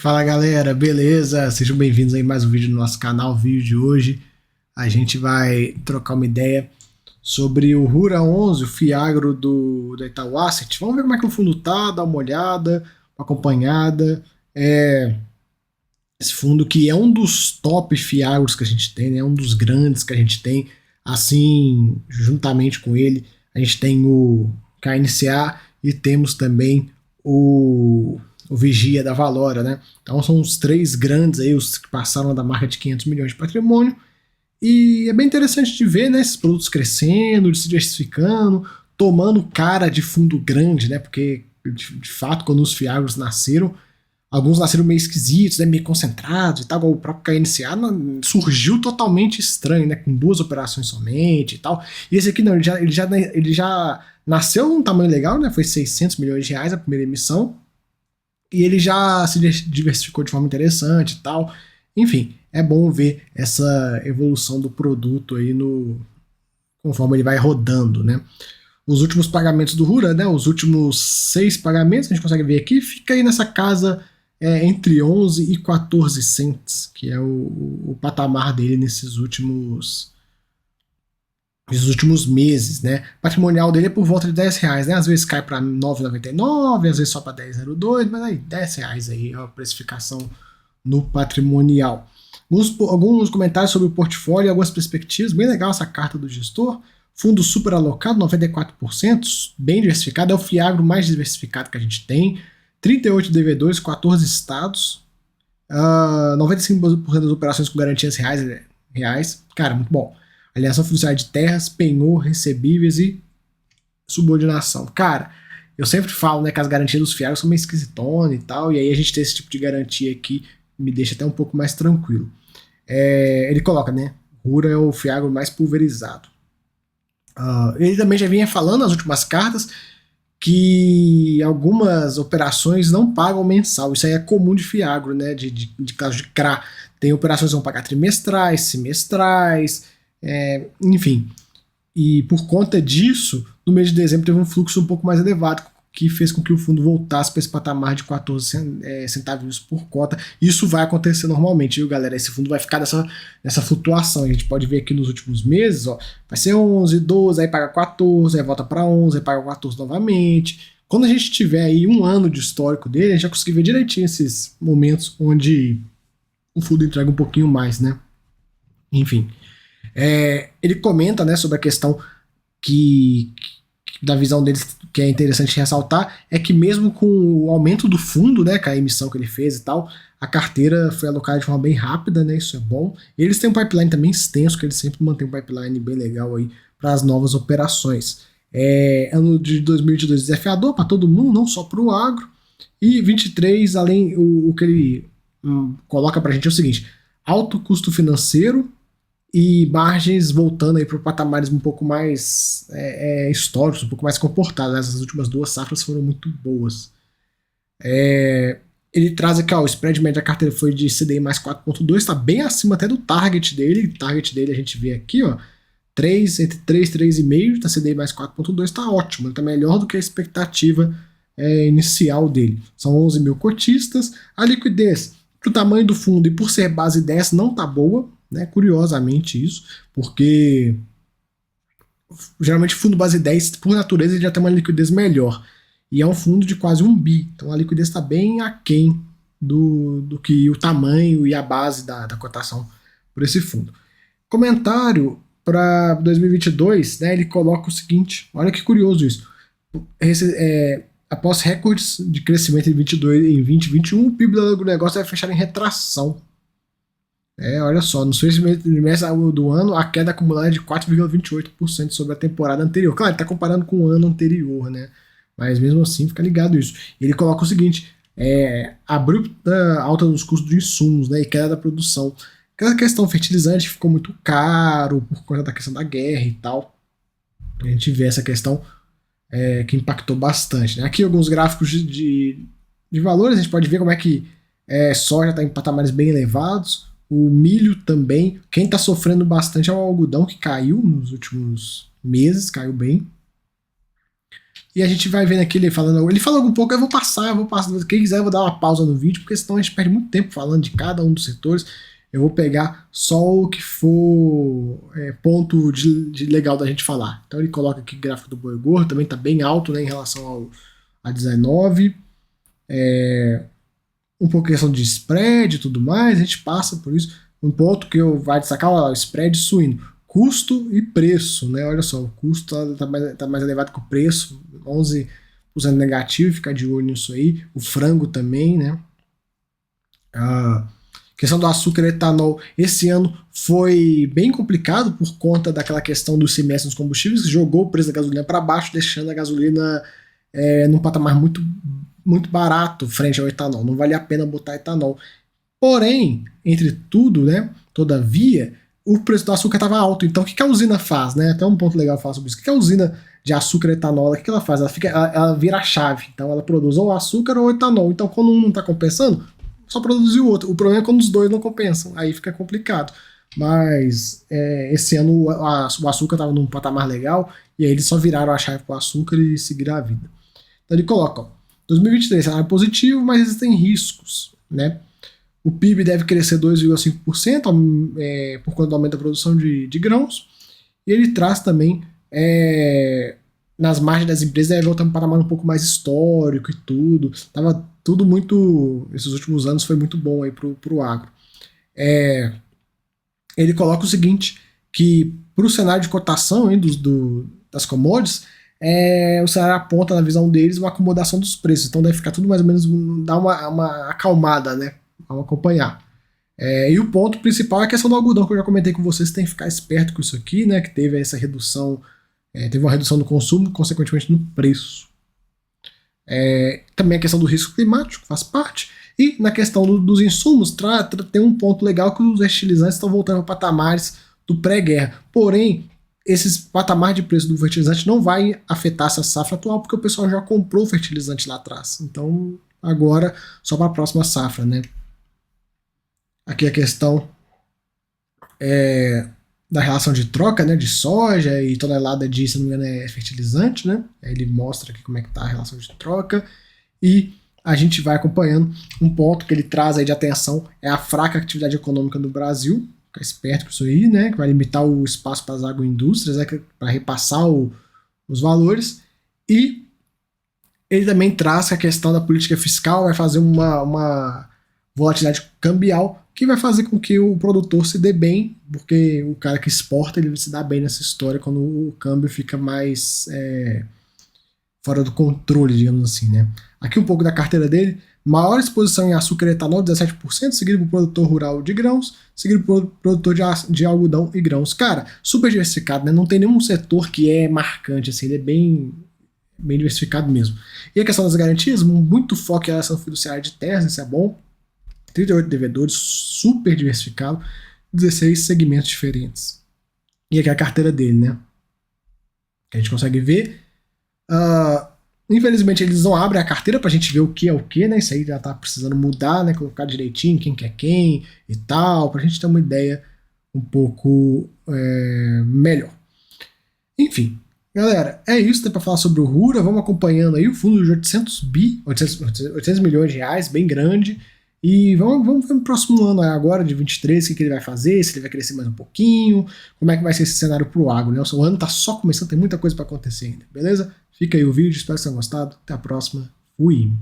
Fala galera, beleza? Sejam bem-vindos aí a mais um vídeo no nosso canal. O vídeo de hoje a gente vai trocar uma ideia sobre o Rura 11, o Fiagro da Itaú Asset. Vamos ver como é que o fundo tá, dar uma olhada, uma acompanhada. Esse fundo que é um dos top Fiagros que a gente tem, né? É um dos grandes que a gente tem. Assim, juntamente com ele, a gente tem o KNCA e temos também o Vigia da Valora, né? Então são os três grandes aí, os que passaram da marca de 500 milhões de patrimônio. E é bem interessante de ver, né, esses produtos crescendo, se diversificando, tomando cara de fundo grande, né? Porque, de fato, quando os Fiagros nasceram, alguns nasceram meio esquisitos, né, meio concentrados e tal, igual o próprio KNCA surgiu totalmente estranho, né, com duas operações somente e tal. E esse aqui não, ele já nasceu num tamanho legal, né, foi 600 milhões de reais a primeira emissão, e ele já se diversificou de forma interessante e tal. Enfim, é bom ver essa evolução do produto aí conforme ele vai rodando, né. Os últimos pagamentos do Rura, né, os últimos 6 pagamentos, a gente consegue ver aqui, fica aí nessa casa entre 11 e 14 cents, que é o patamar dele nesses últimos meses, né? O patrimonial dele é por volta de 10 reais, né? Às vezes cai para 9,99, às vezes só para 10,02, mas aí 10 reais aí é a precificação no patrimonial. Alguns comentários sobre o portfólio, algumas perspectivas, bem legal essa carta do gestor. Fundo super alocado, 94%, bem diversificado, é o Fiagro mais diversificado que a gente tem. 38 devedores, 14 estados, 95% das operações com garantias reais. Cara, muito bom. Alienação fiduciária de terras, penhor, recebíveis e subordinação. Cara, eu sempre falo, né, que as garantias dos Fiagros são meio esquisitonas e tal, e aí a gente ter esse tipo de garantia aqui me deixa até um pouco mais tranquilo. Ele coloca, né, Rura é o Fiagro mais pulverizado. Ele também já vinha falando nas últimas cartas que algumas operações não pagam mensal. Isso aí é comum de Fiagro, né? De caso de CRA. Tem operações que vão pagar trimestrais, semestrais, enfim. E por conta disso, no mês de dezembro teve um fluxo um pouco mais elevado, que fez com que o fundo voltasse para esse patamar de 14 centavos por cota. Isso vai acontecer normalmente, viu, galera? Esse fundo vai ficar nessa flutuação. A gente pode ver aqui nos últimos meses, ó, vai ser 11, 12, aí paga 14, aí volta para 11, aí paga 14 novamente. Quando a gente tiver aí um ano de histórico dele, a gente já consegue ver direitinho esses momentos onde o fundo entrega um pouquinho mais, né? Enfim. Ele comenta, né, sobre a questão da visão deles, que é interessante ressaltar, é que mesmo com o aumento do fundo, né, com a emissão que ele fez e tal, a carteira foi alocada de forma bem rápida, né, isso é bom. Eles têm um pipeline também extenso, que eles sempre mantêm um pipeline bem legal aí para as novas operações. Ano de 2022 desafiador para todo mundo, não só para o agro, e 23, além, o que ele coloca para a gente é o seguinte: alto custo financeiro e margens voltando aí para patamares um pouco mais históricos, um pouco mais comportados. Essas últimas duas safras foram muito boas. Ele traz aqui, ó, o spread médio da carteira foi de CDI mais 4,2, está bem acima até do target dele. O target dele a gente vê aqui, ó, 3, entre 3 e 3,5, tá CDI mais 4,2, está ótimo, está melhor do que a expectativa inicial dele. São 11 mil cotistas. A liquidez, pro tamanho do fundo e por ser base 10, não tá boa, né? Curiosamente isso, porque geralmente fundo base 10, por natureza, ele já tem uma liquidez melhor. E é um fundo de quase 1 bi, então a liquidez está bem aquém do que o tamanho e a base da cotação por esse fundo. Comentário para 2022, né, ele coloca o seguinte: olha que curioso isso. Após recordes de crescimento em 2021, o PIB do negócio vai fechar em retração. Olha só, no sexto trimestre do ano, a queda acumulada é de 4,28% sobre a temporada anterior. Claro, ele está comparando com o ano anterior, né? Mas mesmo assim, fica ligado isso. Ele coloca o seguinte: abrupta alta dos custos de insumos, né, e queda da produção. Aquela questão fertilizante ficou muito caro por conta da questão da guerra e tal. A gente vê essa questão que impactou bastante, né? Aqui alguns gráficos de valores, a gente pode ver como é que soja está em patamares bem elevados. O milho também. Quem está sofrendo bastante é o algodão, que caiu nos últimos meses, caiu bem. E a gente vai vendo aqui ele falando, ele fala um pouco, eu vou passar, quem quiser eu vou dar uma pausa no vídeo, porque senão a gente perde muito tempo falando de cada um dos setores. Eu vou pegar só o que for ponto de legal da gente falar. Então ele coloca aqui o gráfico do boi gordo, também está bem alto, né, em relação a 19. Um pouco questão de spread e tudo mais, a gente passa por isso. Um ponto que eu vai destacar, ó, spread suíno, custo e preço, né? Olha só, o custo tá mais elevado que o preço, 11% negativo, ficar de olho nisso aí. O frango também, né? A questão do açúcar e etanol, esse ano foi bem complicado por conta daquela questão do semestre dos combustíveis, que jogou o preço da gasolina para baixo, deixando a gasolina num patamar muito barato frente ao etanol. Não vale a pena botar etanol. Porém, entre tudo, né, todavia, o preço do açúcar estava alto. Então, o que a usina faz? Né? Até um ponto legal falar sobre isso. O que a usina de açúcar e etanol, o que ela faz? Ela vira a chave. Então, ela produz ou açúcar ou etanol. Então, quando um não está compensando, só produzir o outro. O problema é quando os dois não compensam. Aí fica complicado. Mas esse ano o açúcar estava num patamar legal e aí eles só viraram a chave para o açúcar e seguiram a vida. Então, ele coloca, ó, 2023 cenário positivo, mas existem riscos, né? O PIB deve crescer 2,5% por conta do aumento da produção de grãos. E ele traz também, nas margens das empresas, deve voltar para um patamar um pouco mais histórico e tudo. Tava tudo muito... Esses últimos anos foi muito bom aí pro agro. Ele coloca o seguinte, que para o cenário de cotação aí das commodities, o cenário aponta, na visão deles, uma acomodação dos preços. Então deve ficar tudo mais ou menos, dar uma acalmada, né? Vamos acompanhar. E o ponto principal é a questão do algodão, que eu já comentei com vocês, tem que ficar esperto com isso aqui, né? Que teve essa redução, teve uma redução do consumo, consequentemente no preço. Também a questão do risco climático faz parte. E na questão dos insumos, tem um ponto legal que os fertilizantes estão voltando a patamares do pré-guerra. Porém, esses patamares de preço do fertilizante não vai afetar essa safra atual, porque o pessoal já comprou o fertilizante lá atrás. Então, agora, só para a próxima safra, né? Aqui a questão da relação de troca, né, de soja e tonelada de, se não me engano, fertilizante, né? Ele mostra aqui como é que está a relação de troca e a gente vai acompanhando. Um ponto que ele traz aí de atenção é a fraca atividade econômica no Brasil. Ficar esperto com isso aí, né? Que vai limitar o espaço para as agroindústrias, né, para repassar os valores. E ele também traz a questão da política fiscal, vai fazer uma volatilidade cambial que vai fazer com que o produtor se dê bem, porque o cara que exporta ele se dá bem nessa história quando o câmbio fica mais fora do controle, digamos assim, né? Aqui um pouco da carteira dele: maior exposição em açúcar e etanol, 17%, seguido por produtor rural de grãos, seguido por produtor de algodão e grãos. Cara, super diversificado, né? Não tem nenhum setor que é marcante, assim, ele é bem diversificado mesmo. E a questão das garantias, muito foco em relação fiduciária de terras, isso é bom. 38 devedores, super diversificado, 16 segmentos diferentes. E aqui é a carteira dele, né? Que a gente consegue ver. Infelizmente eles não abrem a carteira pra gente ver o que é o que, né? Isso aí já tá precisando mudar, né? Colocar direitinho quem que é quem e tal, pra gente ter uma ideia um pouco melhor. Enfim, galera, é isso, tem para falar sobre o Rura. Vamos acompanhando aí o fundo de 800 milhões de reais, bem grande. E vamos ver no próximo ano agora, de 23, o que ele vai fazer, se ele vai crescer mais um pouquinho, como é que vai ser esse cenário pro agro, né? O ano tá só começando, tem muita coisa para acontecer ainda, beleza? Fica aí o vídeo, espero que vocês tenham gostado. Até a próxima. Fui!